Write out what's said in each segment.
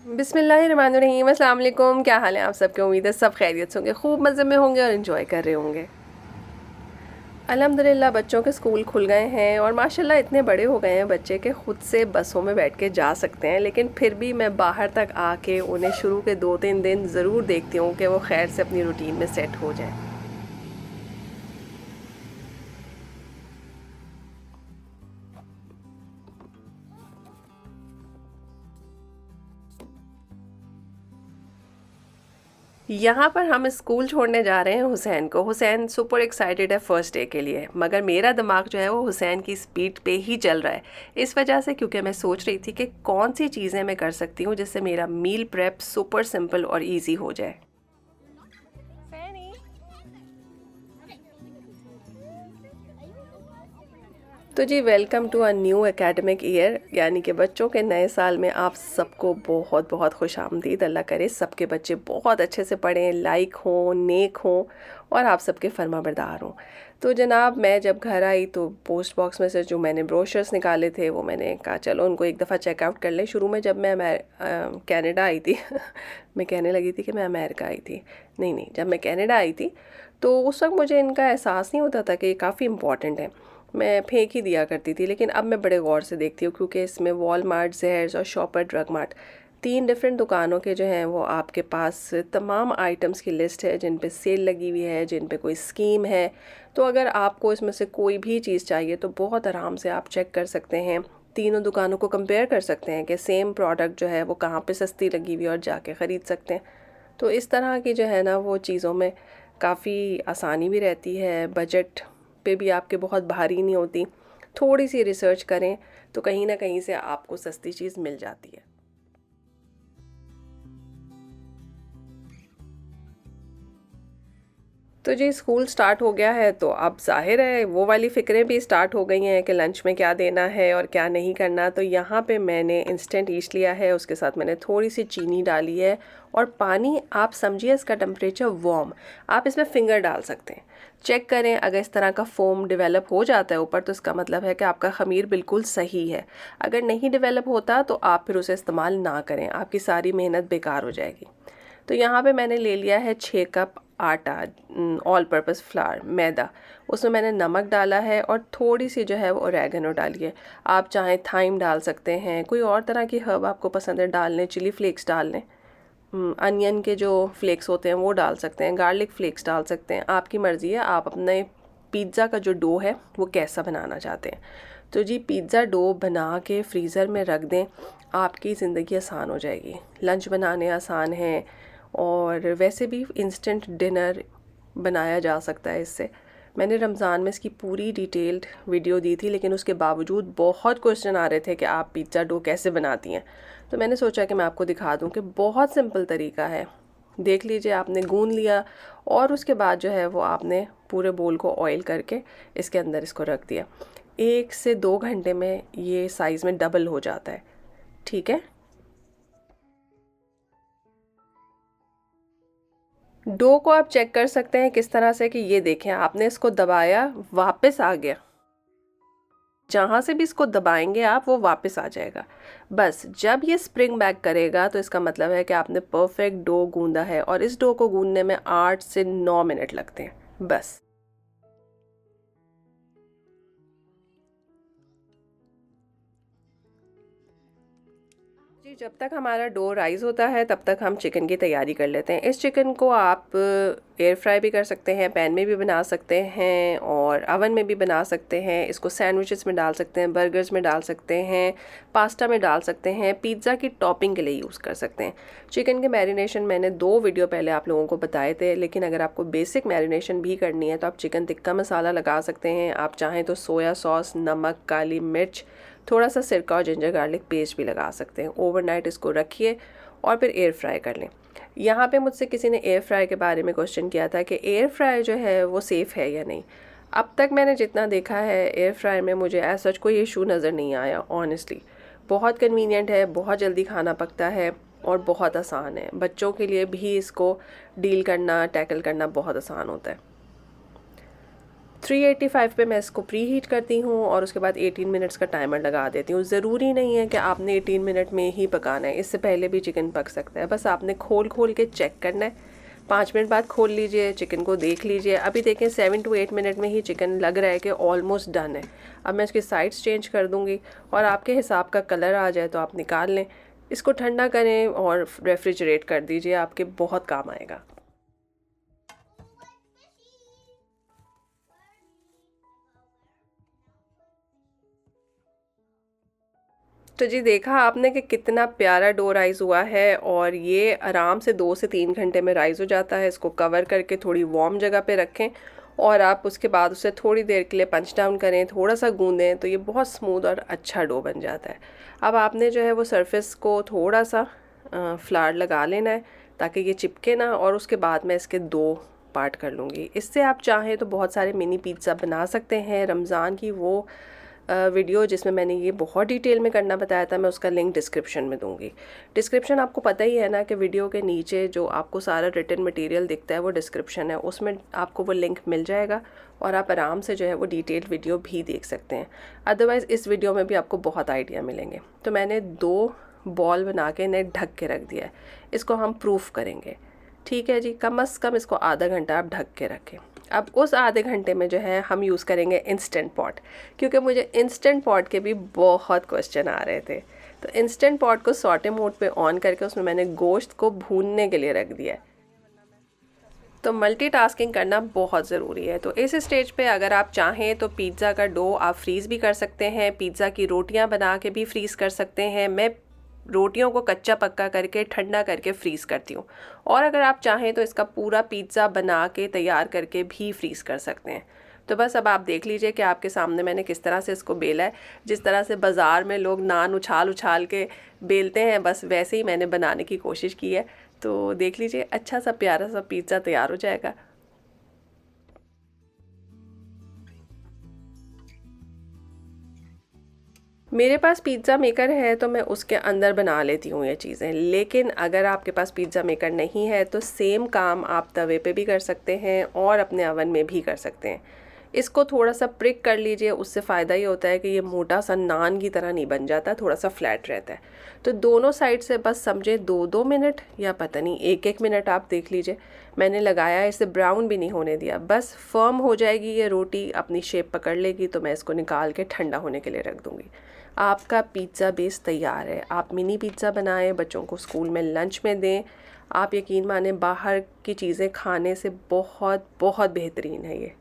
बिस्मिल्लाहिर्रहमानिर्रहीम, अस्सलाम वालेकुम। क्या हाल है आप सबके? उम्मीद है सब खैरियत से होंगे, खूब मज़े में होंगे और इन्जॉय कर रहे होंगे। अल्हम्दुलिल्लाह बच्चों के स्कूल खुल गए हैं और माशाल्लाह इतने बड़े हो गए हैं बच्चे के खुद से बसों में बैठ के जा सकते हैं। लेकिन फिर भी मैं बाहर तक आके उन्हें शुरू के 2-3 दिन ज़रूर देखती हूँ कि वो खैर से अपनी रूटीन में सेट हो जाएँ। यहाँ पर हम स्कूल छोड़ने जा रहे हैं हुसैन को। हुसैन सुपर एक्साइटेड है फर्स्ट डे के लिए, मगर मेरा दिमाग जो है वो हुसैन की स्पीड पे ही चल रहा है। इस वजह से क्योंकि मैं सोच रही थी कि कौन सी चीज़ें मैं कर सकती हूँ जिससे मेरा मील प्रेप सुपर सिंपल और इजी हो जाए। तो जी welcome to a new academic year, यानी कि बच्चों के नए साल में आप सबको बहुत बहुत खुशामदीद। अल्लाह करे सबके बच्चे बहुत अच्छे से पढ़ें, लाइक हों, नेक हों और आप सबके फर्माबरदार हों। तो जनाब मैं जब घर आई तो पोस्ट बॉक्स में से जो मैंने ब्रोशर्स निकाले थे वो मैंने कहा चलो उनको एक दफ़ा चेकआउट कर लें। शुरू में जब मैं कनाडा आई थी मैं कहने लगी थी कि मैं अमेरिका आई थी। नहीं, जब मैं कनाडा आई थी तो उस वक्त मुझे इनका एहसास नहीं होता था कि ये काफ़ी इंपॉर्टेंट है। मैं फेंक ही दिया करती थी, लेकिन अब मैं बड़े गौर से देखती हूँ क्योंकि इसमें वॉलमार्ट, ज़ेहर्स और शॉपर ड्रग मार्ट 3 डिफरेंट दुकानों के जो हैं वो आपके पास तमाम आइटम्स की लिस्ट है जिन पे सेल लगी हुई है, जिन पे कोई स्कीम है। तो अगर आपको इसमें से कोई भी चीज़ चाहिए तो बहुत आराम से आप चेक कर सकते हैं, तीनों दुकानों को कंपेयर कर सकते हैं कि सेम प्रोडक्ट जो है वो कहाँ पे सस्ती लगी हुई है और जाके ख़रीद सकते हैं। तो इस तरह की जो है ना वो चीज़ों में काफ़ी आसानी भी रहती है, बजट पे भी आपके बहुत भारी नहीं होती। थोड़ी सी रिसर्च करें तो कहीं ना कहीं से आपको सस्ती चीज़ मिल जाती है। तो जी स्कूल स्टार्ट हो गया है तो अब ज़ाहिर है वो वाली फ़िक्रें भी स्टार्ट हो गई हैं कि लंच में क्या देना है और क्या नहीं करना। तो यहाँ पे मैंने इंस्टेंट ईस्ट लिया है, उसके साथ मैंने थोड़ी सी चीनी डाली है और पानी आप समझिए इसका टेम्परेचर वार्म। आप इसमें फिंगर डाल सकते हैं, चेक करें अगर इस तरह का फोम डेवलप हो जाता है ऊपर तो इसका मतलब है कि आपका ख़मीर बिल्कुल सही है। अगर नहीं डेवलप होता तो आप फिर उसे इस्तेमाल ना करें, आपकी सारी मेहनत बेकार हो जाएगी। तो यहाँ पे मैंने ले लिया है 6 कप आटा, ऑल पर्पस फ्लावर, मैदा। उसमें मैंने नमक डाला है और थोड़ी सी जो है वो ओरेगनो डाली है। आप चाहें थाइम डाल सकते हैं, कोई और तरह की हर्ब आपको पसंद है डाल लें, चिली फ्लेक्स डाल लें, अनियन के जो फ्लेक्स होते हैं वो डाल सकते हैं, गार्लिक फ्लेक्स डाल सकते हैं, आपकी मर्ज़ी है आप अपने पिज़्ज़ा का जो डो है वो कैसा बनाना चाहते हैं। तो जी पिज़्ज़ा डो बना के फ्रीज़र में रख दें, आपकी ज़िंदगी आसान हो जाएगी। लंच बनाने आसान है और वैसे भी इंस्टेंट डिनर बनाया जा सकता है इससे। मैंने रमज़ान में इसकी पूरी डिटेल्ड वीडियो दी थी, लेकिन उसके बावजूद बहुत क्वेश्चन आ रहे थे कि आप पिज़्ज़ा डो कैसे बनाती हैं। तो मैंने सोचा कि मैं आपको दिखा दूं कि बहुत सिंपल तरीका है। देख लीजिए, आपने गूंद लिया और उसके बाद जो है वो आपने पूरे बोल को ऑयल करके इसके अंदर इसको रख दिया। 1 से 2 घंटे में ये साइज़ में डबल हो जाता है। ठीक है, डो को आप चेक कर सकते हैं किस तरह से कि ये देखें आपने इसको दबाया, वापस आ गया। जहाँ से भी इसको दबाएंगे आप वो वापस आ जाएगा। बस जब ये स्प्रिंग बैक करेगा तो इसका मतलब है कि आपने परफेक्ट डो गूंदा है और इस डो को गूंदने में 8 से 9 मिनट लगते हैं बस। जी जब तक हमारा डो राइज होता है तब तक हम चिकन की तैयारी कर लेते हैं। इस चिकन को आप एयर फ्राई भी कर सकते हैं, पैन में भी बना सकते हैं और अवन में भी बना सकते हैं। इसको सैंडविचेस में डाल सकते हैं, बर्गर्स में डाल सकते हैं, पास्ता में डाल सकते हैं, पिज़्ज़ा की टॉपिंग के लिए यूज़ कर सकते हैं। चिकन के मैरिनेशन मैंने 2 वीडियो पहले आप लोगों को बताए थे, लेकिन अगर आपको बेसिक मैरिनेशन भी करनी है तो आप चिकन टिक्का मसाला लगा सकते हैं। आप चाहें तो सोया सॉस, नमक, काली मिर्च, थोड़ा सा सिरका और जिंजर गार्लिक पेस्ट भी लगा सकते हैं। ओवरनाइट इसको रखिए और फिर एयर फ्राई कर लें। यहाँ पे मुझसे किसी ने एयर फ्राई के बारे में क्वेश्चन किया था कि एयर फ्राई जो है वो सेफ़ है या नहीं। अब तक मैंने जितना देखा है एयर फ्राई में मुझे ऐसा सच कोई इशू नज़र नहीं आया ऑनेस्टली। बहुत कन्वीनियंट है, बहुत जल्दी खाना पकता है और बहुत आसान है। बच्चों के लिए भी इसको डील करना, टैकल करना बहुत आसान होता है। 385 पे मैं इसको प्री हीट करती हूँ और उसके बाद 18 मिनट्स का टाइमर लगा देती हूँ। ज़रूरी नहीं है कि आपने 18 मिनट में ही पकाना है, इससे पहले भी चिकन पक सकता है। बस आपने खोल के चेक करना है। 5 मिनट बाद खोल लीजिए, चिकन को देख लीजिए। अभी देखें 7 to 8 मिनट में ही चिकन लग रहा है कि ऑलमोस्ट डन है। अब मैं इसकी साइड्स चेंज कर दूँगी और आपके हिसाब का कलर आ जाए तो आप निकाल लें। इसको ठंडा करें और रेफ्रिजरेट कर दीजिए, आपके बहुत काम आएगा। तो जी देखा आपने कि कितना प्यारा डो राइज़ हुआ है और ये आराम से 2 से 3 घंटे में राइज़ हो जाता है। इसको कवर करके थोड़ी वार्म जगह पे रखें और आप उसके बाद उसे थोड़ी देर के लिए पंच डाउन करें, थोड़ा सा गूंदें तो ये बहुत स्मूथ और अच्छा डो बन जाता है। अब आपने जो है वो सरफेस को थोड़ा सा फ्लार लगा लेना है ताकि ये चिपके ना, और उसके बाद मैं इसके 2 पार्ट कर लूँगी। इससे आप चाहें तो बहुत सारे मिनी पिज़्ज़ा बना सकते हैं। रमज़ान की वो वीडियो जिसमें मैंने ये बहुत डिटेल में करना बताया था, मैं उसका लिंक डिस्क्रिप्शन में दूंगी। डिस्क्रिप्शन आपको पता ही है ना कि वीडियो के नीचे जो आपको सारा रिटन मटेरियल दिखता है वो डिस्क्रिप्शन है, उसमें आपको वो लिंक मिल जाएगा और आप आराम से जो है वो डिटेल्ड वीडियो भी देख सकते हैं। अदरवाइज़ इस वीडियो में भी आपको बहुत आइडिया मिलेंगे। तो मैंने 2 बॉल बना के इन्हें ढक के रख दिया है। इसको हम प्रूफ करेंगे, ठीक है जी। कम से कम इसको आधा घंटा आप ढक के रखें। अब उस आधे घंटे में जो है हम यूज़ करेंगे इंस्टेंट पॉट, क्योंकि मुझे इंस्टेंट पॉट के भी बहुत क्वेश्चन आ रहे थे। तो इंस्टेंट पॉट को सॉटे मोड पे ऑन करके उसमें मैंने गोश्त को भूनने के लिए रख दिया है। तो मल्टीटास्किंग करना बहुत ज़रूरी है। तो इस स्टेज पे अगर आप चाहें तो पिज़्ज़ा का डो आप फ्रीज़ भी कर सकते हैं, पिज़्ज़ा की रोटियां बना के भी फ्रीज़ कर सकते हैं। मैं रोटियों को कच्चा पक्का करके ठंडा करके फ्रीज़ करती हूँ, और अगर आप चाहें तो इसका पूरा पिज़्ज़ा बना के तैयार करके भी फ्रीज़ कर सकते हैं। तो बस अब आप देख लीजिए कि आपके सामने मैंने किस तरह से इसको बेला है। जिस तरह से बाज़ार में लोग नान उछाल उछाल के बेलते हैं, बस वैसे ही मैंने बनाने की कोशिश की है। तो देख लीजिए, अच्छा सा प्यारा सा पिज़्ज़ा तैयार हो जाएगा। मेरे पास पिज़्ज़ा मेकर है तो मैं उसके अंदर बना लेती हूँ ये चीज़ें, लेकिन अगर आपके पास पिज़्ज़ा मेकर नहीं है तो सेम काम आप तवे पे भी कर सकते हैं और अपने ओवन में भी कर सकते हैं। इसको थोड़ा सा प्रिक कर लीजिए, उससे फ़ायदा ये होता है कि ये मोटा सा नान की तरह नहीं बन जाता, थोड़ा सा फ्लैट रहता है। तो दोनों साइड से बस समझे 2-2 मिनट या पता नहीं 1-1 मिनट आप देख लीजिए। मैंने लगाया, इसे ब्राउन भी नहीं होने दिया, बस फर्म हो जाएगी ये रोटी, अपनी शेप पकड़ लेगी तो मैं इसको निकाल के ठंडा होने के लिए रख दूँगी। आपका पिज़्ज़ा बेस तैयार है। आप मिनी पिज़्ज़ा बनाएं, बच्चों को स्कूल में लंच में दें। आप यकीन माने बाहर की चीज़ें खाने से बहुत बहुत बेहतरीन है ये।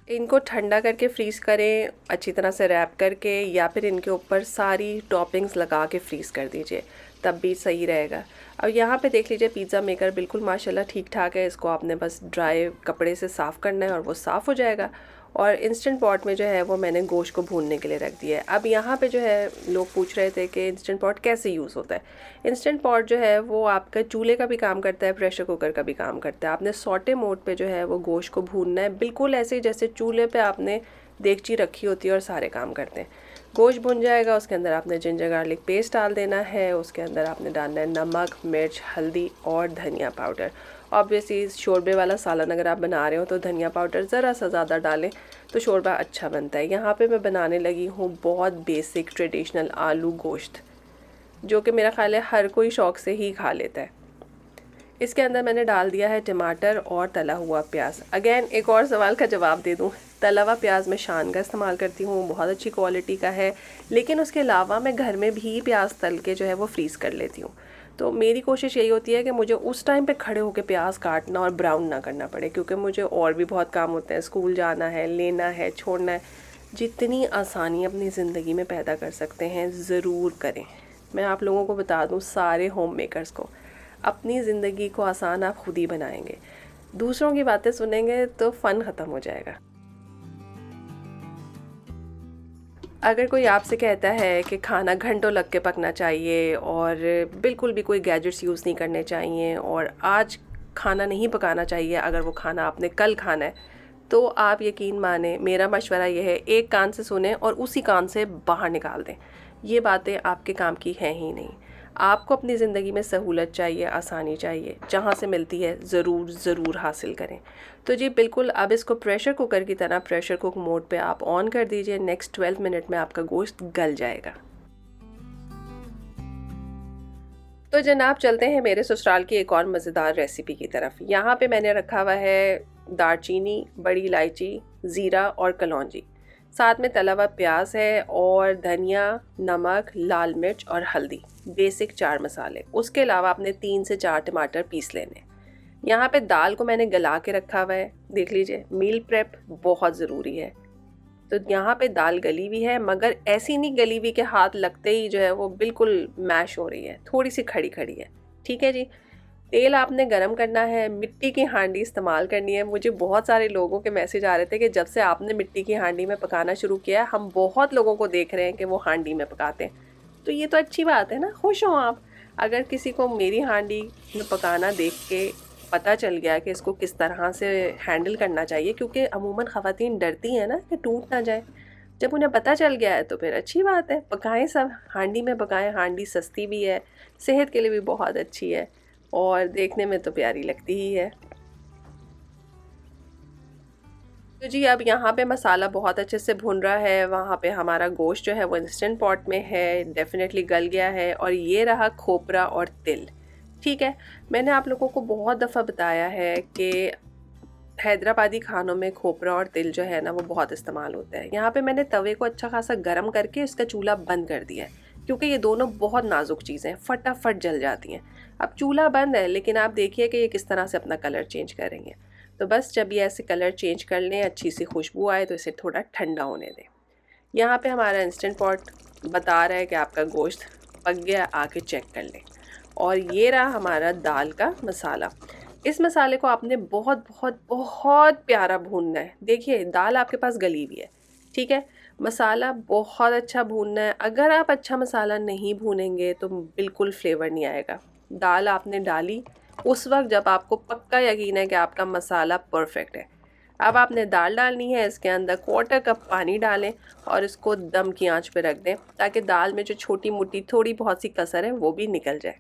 इनको ठंडा करके फ्रीज़ करें अच्छी तरह से रैप करके, या फिर इनके ऊपर सारी टॉपिंग्स लगा के फ्रीज़ कर दीजिए, तब भी सही रहेगा। अब यहाँ पे देख लीजिए पिज़्ज़ा मेकर बिल्कुल माशाल्लाह ठीक ठाक है। इसको आपने बस ड्राई कपड़े से साफ़ करना है और वो साफ़ हो जाएगा। और इंस्टेंट पॉट में जो है वो मैंने गोश्त को भूनने के लिए रख दिया है। अब यहाँ पे जो है लोग पूछ रहे थे कि इंस्टेंट पॉट कैसे यूज़ होता है। इंस्टेंट पॉट जो है वो आपका चूल्हे का भी काम करता है, प्रेशर कुकर का भी काम करता है। आपने सॉटे मोड पे जो है वो गोश्त को भूनना है, बिल्कुल ऐसे ही जैसे चूल्हे पे आपने देगची रखी होती है और सारे काम करते हैं। गोश्त भुन जाएगा, उसके अंदर आपने जिंजर गार्लिक पेस्ट डाल देना है, उसके अंदर आपने डालना है नमक, मिर्च, हल्दी और धनिया पाउडर। ऑब्वियसली शोरबे वाला सालन अगर आप बना रहे हो तो धनिया पाउडर ज़रा सा ज़्यादा डालें तो शोरबा अच्छा बनता है। यहाँ पे मैं बनाने लगी हूँ बहुत बेसिक ट्रेडिशनल आलू गोश्त, जो कि मेरा ख्याल है हर कोई शौक़ से ही खा लेता है। इसके अंदर मैंने डाल दिया है टमाटर और तला हुआ प्याज। अगेन एक और सवाल का जवाब दे दूँ, तला हुआ प्याज मैं शान का इस्तेमाल करती हूँ, बहुत अच्छी क्वालिटी का है। लेकिन उसके अलावा मैं घर में भी प्याज तल के जो है वो फ्रीज़ कर लेती हूँ। तो मेरी कोशिश यही होती है कि मुझे उस टाइम पे खड़े होकर प्याज काटना और ब्राउन ना करना पड़े, क्योंकि मुझे और भी बहुत काम होते हैं, स्कूल जाना है, लेना है, छोड़ना है। जितनी आसानी अपनी ज़िंदगी में पैदा कर सकते हैं ज़रूर करें। मैं आप लोगों को बता दूँ, सारे होम मेकर्स को, अपनी ज़िंदगी को आसान आप खुद ही बनाएंगे। दूसरों की बातें सुनेंगे तो फ़न ख़त्म हो जाएगा। अगर कोई आपसे कहता है कि खाना घंटों लग के पकना चाहिए और बिल्कुल भी कोई गैजेट्स यूज़ नहीं करने चाहिए और आज खाना नहीं पकाना चाहिए अगर वो खाना आपने कल खाना है, तो आप यकीन माने मेरा मशवरा ये है, एक कान से सुने और उसी कान से बाहर निकाल दें। ये बातें आपके काम की हैं ही नहीं। आपको अपनी ज़िंदगी में सहूलत चाहिए, आसानी चाहिए, जहाँ से मिलती है ज़रूर ज़रूर हासिल करें। तो जी बिल्कुल, अब इसको प्रेशर कुकर की तरह प्रेशर कुक मोड पे आप ऑन कर दीजिए। नेक्स्ट 12 मिनट में आपका गोश्त गल जाएगा। तो जनाब चलते हैं मेरे ससुराल की एक और मज़ेदार रेसिपी की तरफ। यहाँ पे मैंने रखा हुआ है दालचीनी, बड़ी इलायची, ज़ीरा और कलौंजी। साथ में तला हुआ प्याज है और धनिया, नमक, लाल मिर्च और हल्दी, बेसिक 4 मसाले। उसके अलावा आपने 3 से 4 टमाटर पीस लेने। यहाँ पे दाल को मैंने गला के रखा हुआ है। देख लीजिए, मील प्रेप बहुत ज़रूरी है। तो यहाँ पे दाल गली हुई है, मगर ऐसी नहीं गली हुई कि हाथ लगते ही जो है वो बिल्कुल मैश हो रही है, थोड़ी सी खड़ी खड़ी है। ठीक है जी। तेल आपने गरम करना है, मिट्टी की हांडी इस्तेमाल करनी है। मुझे बहुत सारे लोगों के मैसेज आ रहे थे कि जब से आपने मिट्टी की हांडी में पकाना शुरू किया है, हम बहुत लोगों को देख रहे हैं कि वो हांडी में पकाते हैं। तो ये तो अच्छी बात है ना, खुश हों आप। अगर किसी को मेरी हांडी में पकाना देख के पता चल गया कि इसको किस तरह से हैंडल करना चाहिए, क्योंकि अमूमन ख़वातीन डरती हैं ना कि टूट ना जाए। जब उन्हें पता चल गया है तो फिर अच्छी बात है, पकाएं सब हांडी में पकाएं। हांडी सस्ती भी है, सेहत के लिए भी बहुत अच्छी है और देखने में तो प्यारी लगती ही है। तो जी अब यहाँ पे मसाला बहुत अच्छे से भुन रहा है। वहाँ पे हमारा गोश्त जो है वो इंस्टेंट पॉट में है, डेफिनेटली गल गया है। और ये रहा खोपरा और तिल। ठीक है, मैंने आप लोगों को बहुत दफ़ा बताया है कि हैदराबादी खानों में खोपरा और तिल जो है ना वो बहुत इस्तेमाल होता है। यहाँ पे मैंने तवे को अच्छा खासा गर्म करके इसका चूल्हा बंद कर दिया है, क्योंकि ये दोनों बहुत नाजुक चीज़ें हैं, फटाफट जल जाती हैं। अब चूल्हा बंद है, लेकिन आप देखिए कि ये किस तरह से अपना कलर चेंज करेंगे। तो बस जब ये ऐसे कलर चेंज कर लें, अच्छी सी खुशबू आए, तो इसे थोड़ा ठंडा होने दें। यहाँ पे हमारा इंस्टेंट पॉट बता रहा है कि आपका गोश्त पक गया, आके चेक कर लें। और ये रहा हमारा दाल का मसाला। इस मसाले को आपने बहुत बहुत बहुत प्यारा भूनना है। देखिए दाल आपके पास गली हुई है, ठीक है, मसाला बहुत अच्छा भूनना है। अगर आप अच्छा मसाला नहीं भूनेंगे तो बिल्कुल फ्लेवर नहीं आएगा। दाल आपने डाली उस वक्त जब आपको पक्का यकीन है कि आपका मसाला परफेक्ट है। अब आपने दाल डालनी है, इसके अंदर 1/4 कप पानी डालें और इसको दम की आंच पे रख दें, ताकि दाल में जो छोटी मोटी थोड़ी बहुत सी कसर है वो भी निकल जाए।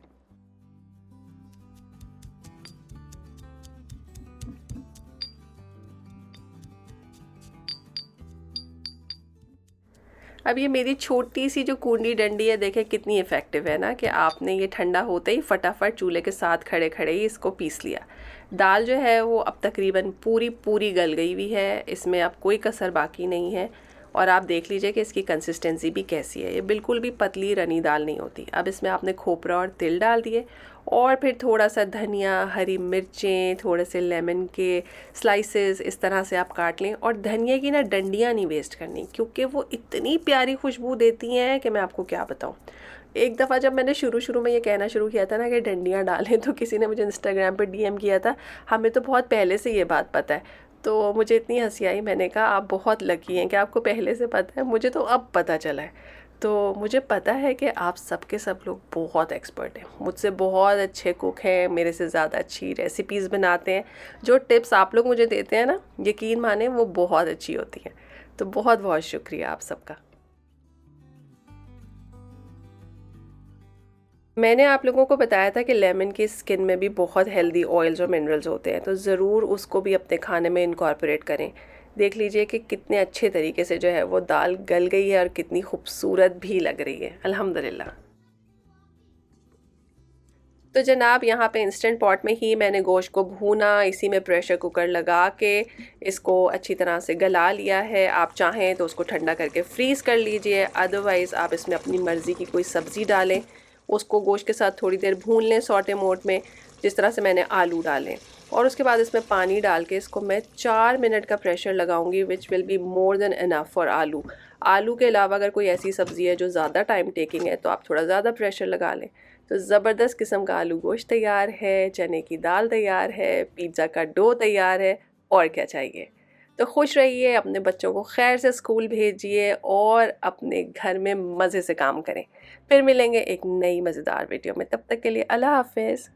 अब ये मेरी छोटी सी जो कूंडी डंडी है, देखें कितनी इफ़ेक्टिव है ना, कि आपने ये ठंडा होते ही फटाफट चूल्हे के साथ खड़े खड़े ही इसको पीस लिया। दाल जो है वो अब तकरीबन पूरी पूरी गल गई हुई है, इसमें अब कोई कसर बाकी नहीं है। और आप देख लीजिए कि इसकी कंसिस्टेंसी भी कैसी है। ये बिल्कुल भी पतली रनी दाल नहीं होती। अब इसमें आपने खोपरा और तिल डाल दिए और फिर थोड़ा सा धनिया, हरी मिर्चें, थोड़े से लेमन के स्लाइसेस इस तरह से आप काट लें। और धनिया की ना डंडियाँ नहीं वेस्ट करनी, क्योंकि वो इतनी प्यारी खुशबू देती हैं कि मैं आपको क्या बताऊँ। एक दफ़ा जब मैंने शुरू में ये कहना शुरू किया था ना कि डंडियाँ डालें, तो किसी ने मुझे इंस्टाग्राम पर डीएम किया था, हमें तो बहुत पहले से ये बात पता है। तो मुझे इतनी हंसी आई, मैंने कहा आप बहुत लकी हैं कि आपको पहले से पता है, मुझे तो अब पता चला है। तो मुझे पता है कि आप सबके सब लोग बहुत एक्सपर्ट हैं, मुझसे बहुत अच्छे कुक हैं, मेरे से ज़्यादा अच्छी रेसिपीज़ बनाते हैं। जो टिप्स आप लोग मुझे देते हैं ना, यकीन माने वो बहुत अच्छी होती हैं। तो बहुत बहुत शुक्रिया आप सबका। मैंने आप लोगों को बताया था कि लेमन की स्किन में भी बहुत हेल्दी ऑयल्स और मिनरल्स होते हैं, तो ज़रूर उसको भी अपने खाने में इनकॉर्पोरेट करें। देख लीजिए कि कितने अच्छे तरीके से जो है वो दाल गल गई है और कितनी खूबसूरत भी लग रही है, अल्हम्दुलिल्लाह। तो जनाब यहाँ पे इंस्टेंट पॉट में ही मैंने गोश्त को भूना, इसी में प्रेशर कुकर लगा के इसको अच्छी तरह से गला लिया है। आप चाहें तो उसको ठंडा करके फ्रीज़ कर लीजिए, अदरवाइज़ आप इसमें अपनी मर्ज़ी की कोई सब्ज़ी डालें, उसको गोश्त के साथ थोड़ी देर भून लें सौटे मोड में, जिस तरह से मैंने आलू डालें। और उसके बाद इसमें पानी डाल के इसको मैं 4 मिनट का प्रेशर लगाऊंगी, which will be more than enough for आलू। आलू के अलावा अगर कोई ऐसी सब्ज़ी है जो ज़्यादा टाइम टेकिंग है तो आप थोड़ा ज़्यादा प्रेशर लगा लें। तो ज़बरदस्त किस्म का आलू गोश्त तैयार है, चने की दाल तैयार है, पिज़्ज़ा का डो तैयार है, और क्या चाहिए। तो खुश रहिए, अपने बच्चों को खैर से स्कूल भेजिए और अपने घर में मज़े से काम करें। फिर मिलेंगे एक नई मज़ेदार वीडियो में, तब तक के लिए अल्लाह हाफ़िज़।